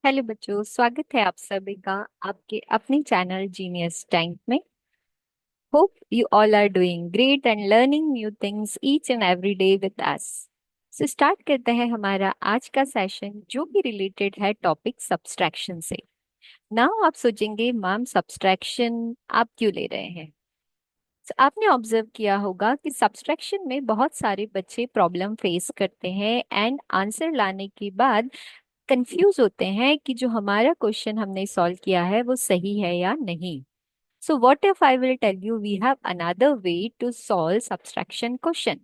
Hello बच्चों, स्वागत है आप सभी का आपके अपने चैनल जीनियस टाइम में। Hope you all are doing great and learning new things each and every day with us. So start करते हैं हमारा आज का सेशन जो कि रिलेटेड है टॉपिक सब्सट्रैक्शन से। नाउ आप सोचेंगे मैम सब्सट्रैक्शन आप क्यों ले रहे हैं। So, आपने ऑब्जर्व किया होगा कि सब्सट्रैक्शन में बहुत सारे बच्चे प्रॉब्लम फेस करते हैं एंड आंसर लाने के बाद कंफ्यूज होते हैं कि जो हमारा क्वेश्चन हमने सॉल्व किया है वो सही है या नहीं। So what if I will tell you we have another way to solve subtraction question.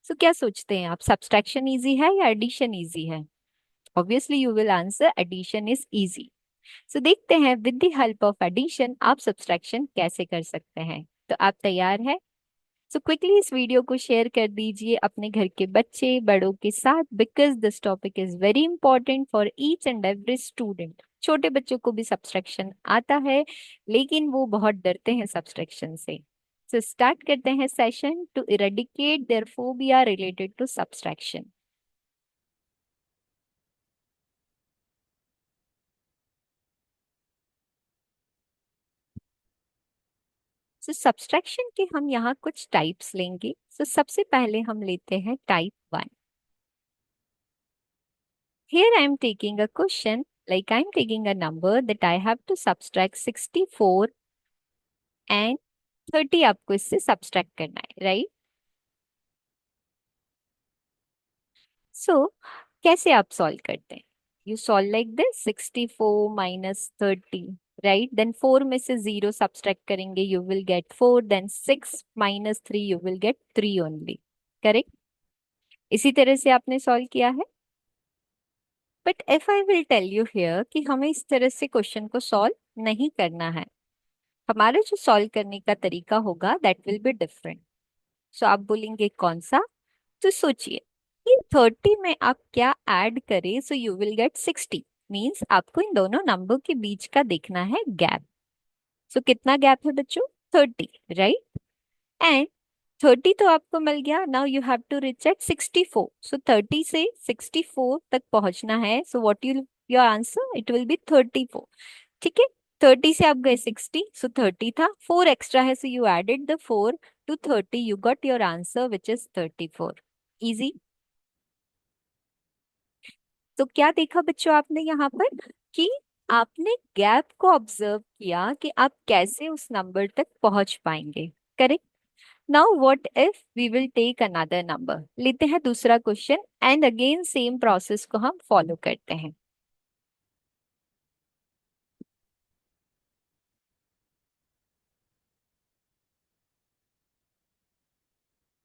So क्या सोचते हैं आप, सब्सट्रैक्शन इजी है या एडिशन इजी है? Obviously you will answer addition is easy. So देखते हैं with the help of addition आप सब्सट्रैक्शन कैसे कर सकते हैं। तो आप तैयार है? सो क्विकली इस वीडियो को शेयर कर दीजिए अपने घर के बच्चे बड़ों के साथ, because this topic is very important for each and every student. छोटे बच्चों को भी सब्सट्रैक्शन आता है लेकिन वो बहुत डरते हैं सब्सट्रैक्शन से। सो स्टार्ट करते हैं session to eradicate their phobia related to subtraction. So subtraction के हम यहाँ कुछ टाइप्स लेंगे। सो सबसे पहले हम लेते हैं type one. Here I am taking a question, like I am taking a number that I have to subtract 64 and 30 आपको इससे subtract करना है, right? So, कैसे आप solve करते हैं? You solve like this, 64 minus 30, right? Then 4 में से 0 subtract करेंगे, you will get 4, then 6 minus 3, you will get 3 only, correct? इसी तरह से आपने solve किया है। But if I will tell you here कि हमें इस तरह से क्वेश्चन को सॉल्व नहीं करना है, हमारे जो सॉल्व करने का तरीका होगा दैट विल बी डिफरेंट। सो आप बोलेंगे कौन सा? तो सोचिए कि 30 में आप क्या ऐड करें सो यू विल गेट 60। मीन्स आपको इन दोनों नंबर के बीच का देखना है गैप। सो कितना गैप है बच्चों? 30, राइट? एंड 30 तो आपको मिल गया। Now you have to reach at 64। So 30 से 64 तक पहुंचना है। So what you your answer, it will be 34। ठीक है। 30 से आप गए 60, सो 30 था, 4 एक्स्ट्रा है so you added the 4 to 30, you got your answer which is 34। Easy. तो क्या देखा बच्चों आपने यहाँ पर कि आपने गैप को ऑब्जर्व किया कि आप कैसे उस नंबर तक पहुंच पाएंगे। Correct. Now what if we will take another number, लेते हैं दूसरा question and again same process को हम फॉलो करते हैं।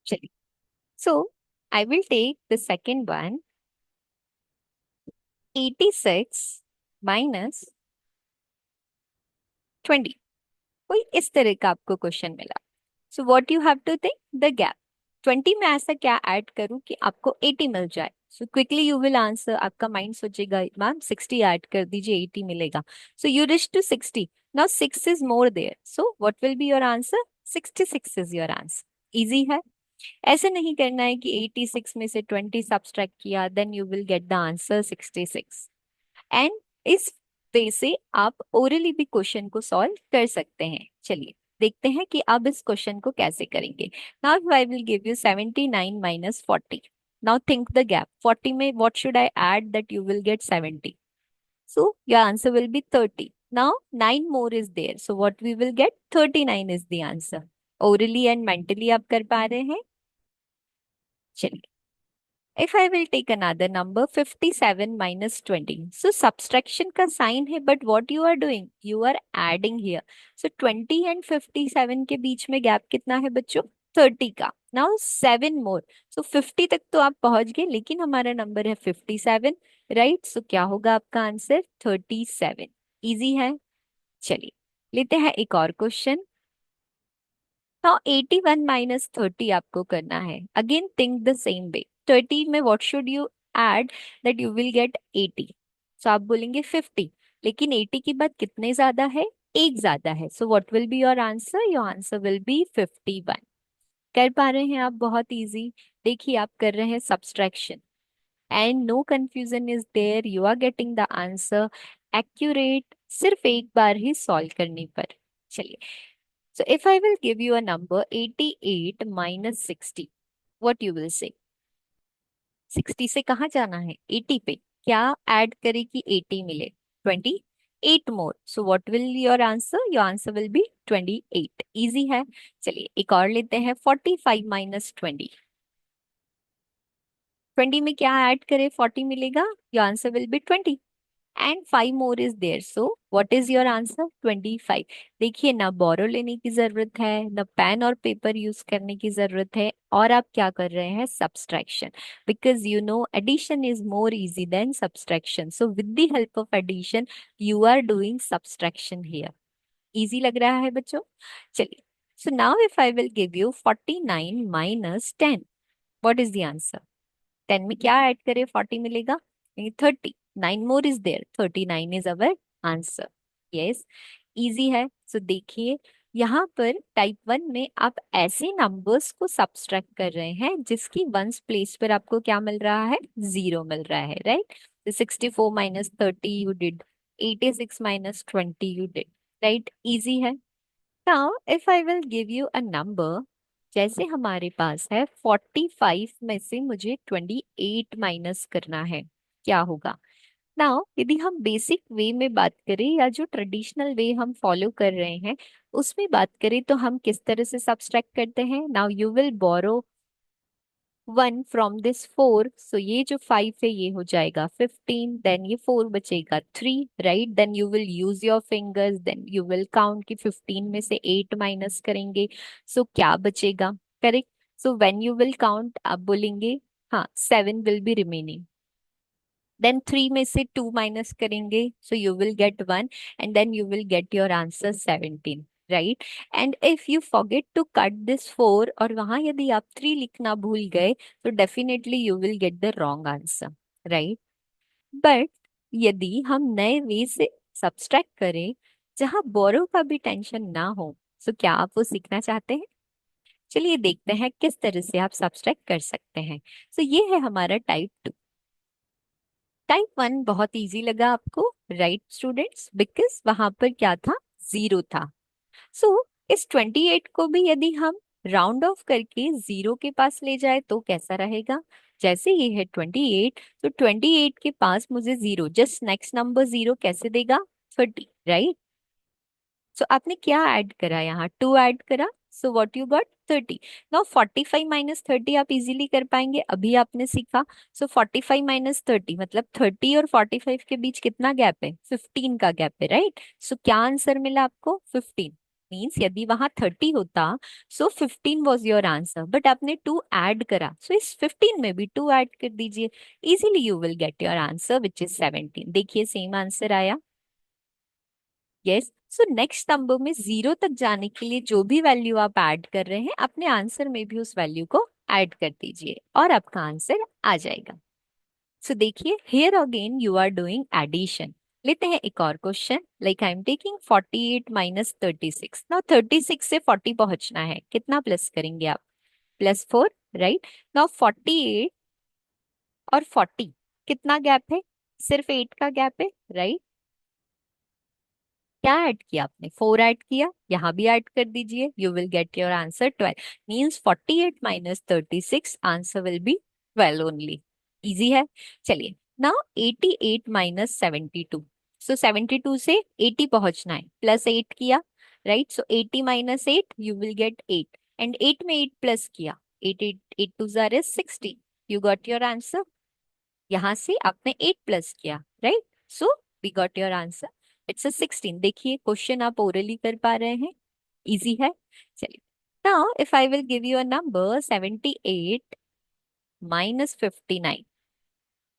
चलिए। So I will take the second one, 86 minus 20। कोई इस तरह का आपको क्वेश्चन मिला। So what you have to think the gap. 20 में ऐसा क्या ऐड करूं कि आपको 80 मिल जाए। So quickly you will answer, आपका माइंड सोचेगा मैम 60 ऐड कर दीजिए 80 मिलेगा। So you reach to 60। Now 6 is more there, so what will be your answer? 66 is your answer. Easy है। ऐसे नहीं करना है कि 86 में से 20 सब्सट्रैक्ट किया then you will get the answer 66। And इस वे से आप ओरली भी क्वेश्चन को सॉल्व कर सकते हैं। चलिए देखते हैं कि अब इस क्वेश्चन को कैसे करेंगे। Now I will give you 79 minus 40। Now think the gap. 40 में what should I add that you will get 70? So your answer will be 30। Now 9 more is there, so what we will get? 39 is the answer. Orally and mentally आप कर पा रहे हैं? चलिए। If I will take another number, 57 minus 20. So subtraction का sign है, but what you are doing? You are adding here. So 20 and 57 के बीच में gap कितना है बच्चों? 30 का। Now 7 more. So 50 तक तो आप पहुंच गए लेकिन हमारा नंबर है 57, right? So क्या होगा आपका आंसर? 37। इजी है। चलिए लेते हैं एक और क्वेश्चन। नाउ 81 माइनस 30 आपको करना है। Again think the same way. 30 में what should you add that you will gate 80? सो आप बोलेंगे 50, लेकिन 80 के बाद कितने ज्यादा है? एक ज्यादा है। So what will be your answer? Your answer will B 51। कर पा रहे हैं आप? बहुत इजी। देखिए आप कर रहे हैं subtraction and no confusion is there, you are getting the answer accurate सिर्फ एक बार ही सॉल्व करने पर। चलिए, so if I will give you a number 88 minus 60, what you will say? 60 से कहाँ जाना है? 80 पे। क्या ऐड करे कि 80 मिले? 28 more. So what will your answer? Your answer will be 28। Easy है। चलिए एक और लेते हैं, 45 माइनस 20। 20 में क्या ऐड करे 40 मिलेगा? Your answer will be 20 and 5 more is there, so what is your answer? 25। देखिए, ना बोरो लेने की जरूरत है, ना पेन और पेपर यूज करने की जरूरत है, और आप क्या कर रहे हैं? Subtraction. Because you know addition is more easy than subtraction, so with the help of addition you are doing subtraction here. Easy लग रहा है बच्चों? चलिए, so now if I will give you 49 minus 10, what is the answer? 10 में क्या add करें 40 मिलेगा? 30। 9 more is there, 39 is our answer. Yes, easy है। सो देखिए, यहाँ पर टाइप 1 में आप ऐसे नंबर्स को सब्सट्रैक्ट कर रहे हैं जिसकी वंस प्लेस पर आपको क्या मिल रहा है? जीरो मिल रहा है, right? 64 minus 30 you did, 86 minus 20 you did, right? Easy है। Now if I will give you a number, जैसे हमारे पास है 45 में से मुझे 28 माइनस करना है, क्या होगा? नाउ यदि हम बेसिक वे में बात करें या जो ट्रेडिशनल वे हम फॉलो कर रहे हैं उसमें बात करें तो हम किस तरह से सब्सट्रैक्ट करते हैं? Now you will borrow 1 from this 4, सो ये जो 5 है ये हो जाएगा 15, देन ये 4 बचेगा 3, right? Then you will use your fingers, then you will count कि 15 में से 8 माइनस करेंगे, सो क्या बचेगा? Correct. So when you will count आप बोलेंगे हाँ 7 विल बी रिमेनिंग, देन 3 में से 2 माइनस करेंगे, so you will get 1 and then you will get your answer 17, right? And if you forget to cut this 4 और वहां यदि आप 3 लिखना भूल गए तो definitely you will get the wrong answer, right? But यदि हम नए वे से सब्सट्रैक्ट करें जहां बोरो का भी टेंशन ना हो, तो क्या आप वो सीखना चाहते हैं? चलिए देखते हैं किस तरह से आप सब्सट्रैक्ट कर सकते हैं। सो ये है हमारा टाइप 2। टाइप 1 बहुत इजी लगा आपको, राइट स्टूडेंट्स? बिकॉज वहां पर क्या था? जीरो था। सो इस 28 को भी यदि हम राउंड ऑफ करके जीरो के पास ले जाए तो कैसा रहेगा? जैसे ये है 28, तो 28 के पास मुझे zero, just next number zero कैसे देगा? 30, राइट? सो आपने क्या ऐड करा? यहाँ 2 ऐड करा, सो what you got? 30। Now 45 minus 30 आप इजीली कर पाएंगे, अभी आपने सीखा। सो 45 माइनस 30 मतलब 30 और 45 के बीच कितना गैप है? 15 का गैप है, राइट? सो क्या आंसर मिला आपको? 15। मीन्स यदि वहां 30 होता सो 15 वॉज योर आंसर, बट आपने 2 ऐड करा, सो इस 15 में भी 2 ऐड कर दीजिए, easily you will get your answer which is 17। देखिए सेम आंसर आया। यस। सो नेक्स्ट नंबर में जीरो तक जाने के लिए जो भी वैल्यू आप ऐड कर रहे हैं अपने आंसर में भी उस वैल्यू को ऐड कर दीजिए और आपका आंसर आ जाएगा। सो देखिए, here again you are doing addition. लेते हैं एक और question, like I am taking 48 minus 36। Now 36 से 40 पहुंचना है, कितना प्लस करेंगे आप? +4, राइट? नाउ 48 और 40 कितना गैप है? सिर्फ 8 का गैप है, राइट? क्या ऐड किया आपने? 4 ऐड किया, यहाँ भी ऐड कर दीजिए, you will get your answer 12। Means 48 minus 36, answer will B 12 only. Easy है। चलिए, नाउ 88 माइनस 72। सो 72 से 80 पहुंचना है, +8 किया, right? So 80 minus 8 you will get 8 and 8 में 8 प्लस किया, 8 8 8 2 जार is 60, you got your answer. यहाँ से आपने 8 प्लस किया, right? So we got your answer, it's a 16। देखिए क्वेश्चन आप ओरली कर पा रहे हैं, इजी है। चलिए, now if I will give you a number 78 minus 59,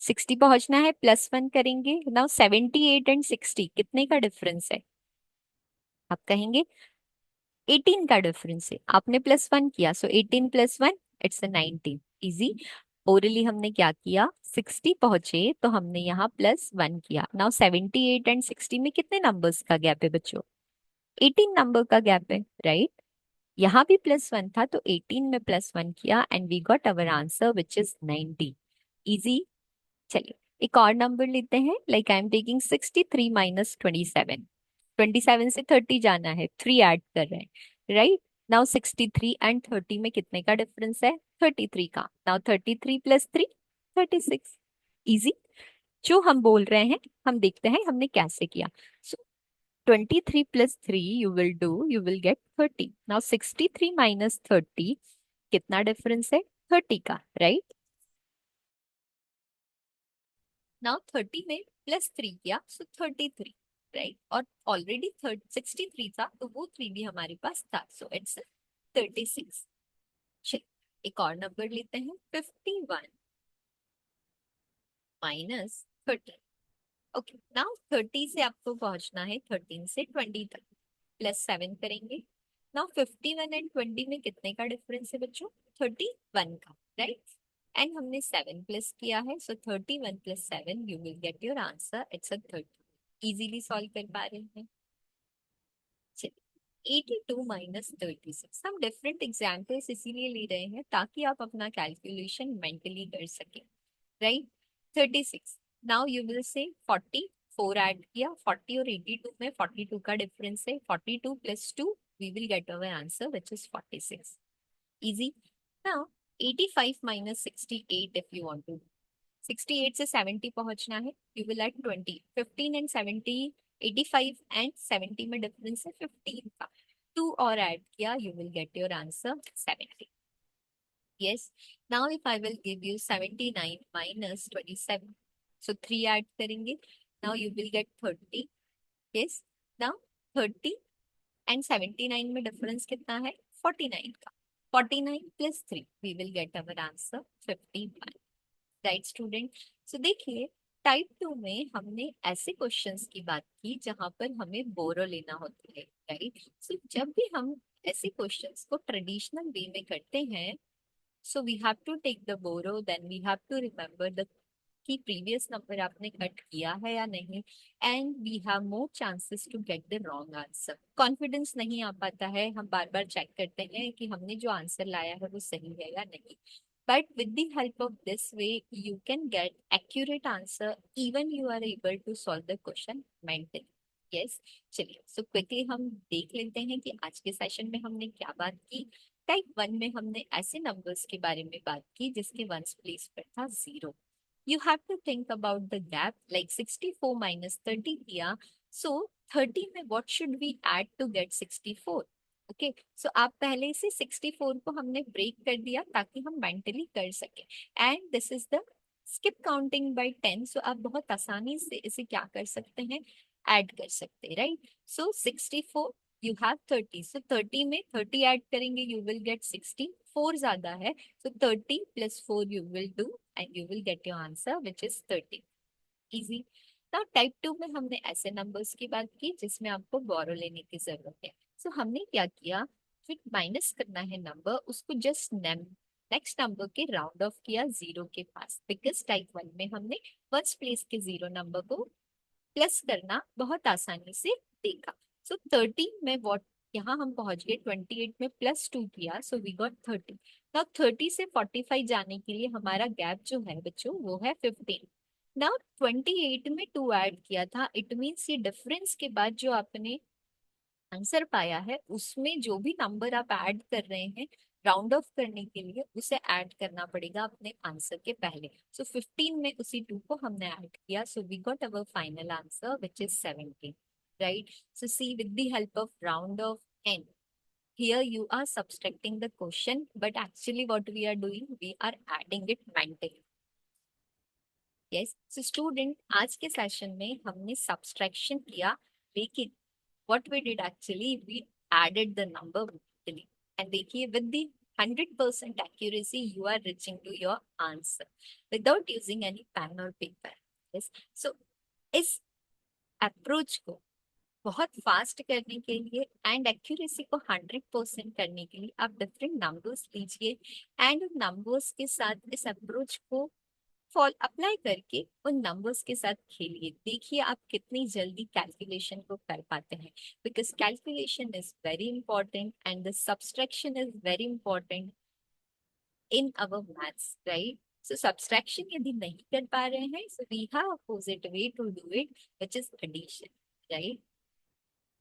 60 पहुंचना है, +1 करेंगे। नाउ 78 एंड 60 कितने का डिफरेंस है? आप कहेंगे 18 का डिफरेंस है, आपने +1 किया, सो 18 + 1 इट्स अ 19। इजी। ओरली हमने क्या किया? 60 पहुंचे तो हमने यहाँ +1 किया। नाउ 78 एंड 60 में कितने नंबर्स का गैप है बच्चों? 18 नंबर का गैप है, राइट? यहाँ भी +1 था तो 18 में +1 किया and we got our answer which is 90। Easy. चलिए, एक और नंबर लेते हैं, like I am taking 63 minus 27। 27 से 30 जाना है, 3 ऐड कर रहे हैं, राइट। नाउ 63 एंड 30 में कितने का डिफरेंस है? 33 का। Now 33 plus 3, 36। इजी। जो हम बोल रहे हैं, हम देखते हैं हमने कैसे किया। सो 23 plus 3 you will do, you will gate 30। Now 63 minus 30, कितना डिफरेंस है? 30 का, राइट। नाउ 30 में प्लस 3 किया, सो 33, राइट। और ऑलरेडी 63 था, तो वो 3 भी हमारे पास था, सो इट्स 36। चलिए एक और नंबर लेते हैं, 51 माइनस 13। ओके, नाउ 30 से आपको पहुंचना है 13 से 20 तक, प्लस 7 करेंगे। नाउ 51 एंड 20 में कितने का डिफरेंस है बच्चों? 31 का, राइट। एंड हमने 7 प्लस किया है, सो 31 plus 7 you will get your answer, it's 30। Easily solve कर पा रहे हैं। चलिए 82 माइनस 36, हम डिफरेंट एग्जाम्पल्स इसीलिए ले रहे हैं ताकि आप अपना कैलकुलेशन मेंटली कर सकें, राइट। 36, नाउ यू विल से 40, 4 ऐड किया, 40 और 82 में 42 का डिफरेंस है, 42 plus 2 we will get our answer which is 46। Easy. Now 85 minus 68, if you want to 68 से 70 पहुंचना है, you will add 20, 15 and 70, 85 and 70 में डिफरेंस है 15 का, 2 और ऐड किया, you will get your answer 70। Yes. Now if I will give you 79 minus 27. So 3 add करेंगे. Now you will get 30. Yes. Now 30 and 79 में difference कितना है? 49 का. 49 plus 3. We will get our answer 51. Right student? So देखिए type 2 में हमने ऐसे questions की बात की जहां पर हमें बोरो लेना होता है, राइट। सो जब भी हम ऐसे क्वेश्चंस को ट्रेडिशनल वे में करते हैं, so we have to take the borrow, then we have to remember the कि previous number आपने कट किया है या नहीं, and we have more chances to get the wrong answer। Confidence नहीं आ पाता है, हम बार बार चेक करते हैं कि हमने जो आंसर लाया है वो सही है या नहीं। But with the help of this way, you can get accurate answer even you are able to solve the question mentally। Yes, चलिए सो क्विकली हम देख लेते हैं कि आज के सेशन में हमने क्या बात की। टाइप 1 में हमने ऐसे नंबर्स के बारे में बात की जिसके वंस प्लेस पर था 0। You have to think about the gap, like 64 minus 30 किया, सो 30 में what should we add to get 64। Okay, so आप पहले से 64 को हमने ब्रेक कर दिया ताकि हम मेंटली कर सके, and this is the skip counting by 10। सो आप बहुत आसानी से इसे क्या कर सकते हैं? ऐड कर सकते हैं, राइट। सो 64, यू हैव 30, सो 30 में 30 ऐड करेंगे, यू विल गेट 60। 4 ज्यादा है, सो 30 plus 4 you will do and you will get your answer which is 30। Easy. Now type 2 में हमने ऐसे नंबर्स की बात की जिसमें आपको बोरो लेने की जरूरत है। सो हमने क्या किया, फिर माइनस करना है नंबर, उसको जस्ट नेक्स्ट नंबर के राउंड ऑफ किया 0 के पास, बिकॉज टाइप 1 में हमने फर्स्ट प्लेस के 0 नंबर को प्लस करना बहुत आसानी से देखा। सो 30 में वॉट, यहाँ हम पहुंच गए 28 में प्लस 2 किया, सो वी गॉट 30। नाउ 30 से 45 जाने के लिए हमारा गैप जो है बच्चों वो है 15। नाउ 28 में 2 ऐड किया था, इट मीन्स ये डिफरेंस के बाद जो आपने आंसर पाया है उसमें जो भी नंबर आप ऐड कर रहे हैं राउंड ऑफ करने के लिए, उसे ऐड करना पड़ेगा अपने आंसर के पहले। सो 15 में उसी 2 को हमने ऐड किया, so we got our final answer which is 17, right. So see with the help of round off n, here you are subtracting the question, but actually what we are doing, we are adding it mentally। yes, so student आज के session में हमने subtraction किया, लेकिन what we did actually, we added the number mentally। and देखिए with the 100% accuracy you are reaching to your answer without using any pen or paper। yes, so इस approach को बहुत फास्ट करने के लिए एंड एक्यूरेसी को 100% करने के लिए आप डिफरेंट नंबर्स लीजिए, एंड उन नंबर्स के साथ इस अप्रोच को फॉल अप्लाई करके उन नंबर्स के साथ खेलिए। देखिए आप कितनी जल्दी कैलकुलेशन को कर पाते हैं, because calculation is very important and the subtraction is very important in our maths, right. So subtraction यदि नहीं कर पा रहे हैं, so we have opposite way to do it, which is addition, right.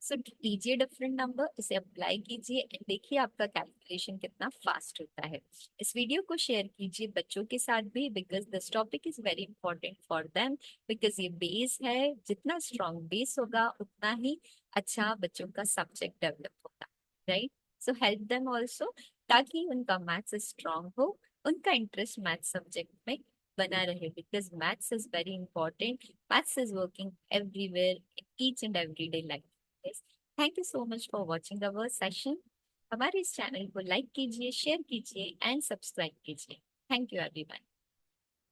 So लीजिए डिफरेंट नंबर, इसे apply कीजिए and देखिए आपका कैलकुलेशन कितना फास्ट होता है। इस वीडियो को शेयर कीजिए बच्चों के साथ भी, because this topic is very important for them, because ये बेस है, जितना स्ट्रॉन्ग बेस होगा उतना ही अच्छा बच्चों का सब्जेक्ट डेवलप होगा, right. So help them also, ताकि उनका मैथ्स स्ट्रांग हो, उनका इंटरेस्ट मैथ्स सब्जेक्ट में बना रहे, because maths is very important. Maths is working everywhere in each and everyday life. Thank you so much for watching our session. हमारे इस channel को लाइक कीजिए, शेयर कीजिए एंड सब्सक्राइब कीजिए। Thank you everyone.